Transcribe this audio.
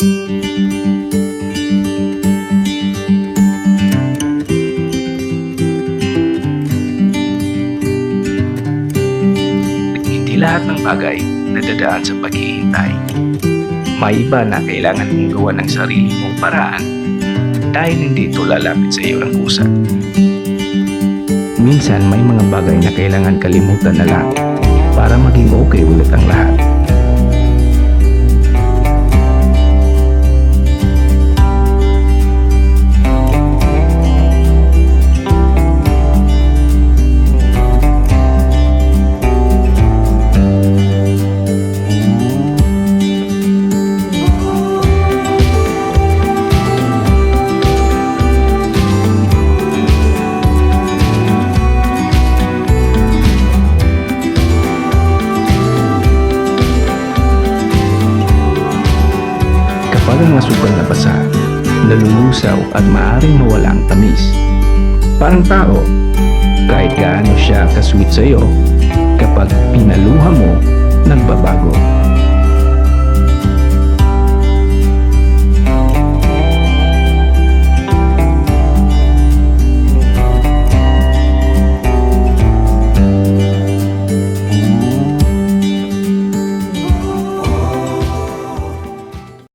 Hindi lahat ng bagay nadadaan sa paghihintay. May iba na kailangan mong gawa ng sarili mong paraan dahil hindi ito lalapit sa iyo ng kusa. Minsan may mga bagay na kailangan kalimutan na lang para maging okay ulit ang lahat. Kapag ang asukal na basa, nalulusaw at maaaring mawala ang tamis. Parang tao, kahit gaano siya ka-sweet sa'yo, kapag pinaluha mo, nagbabago.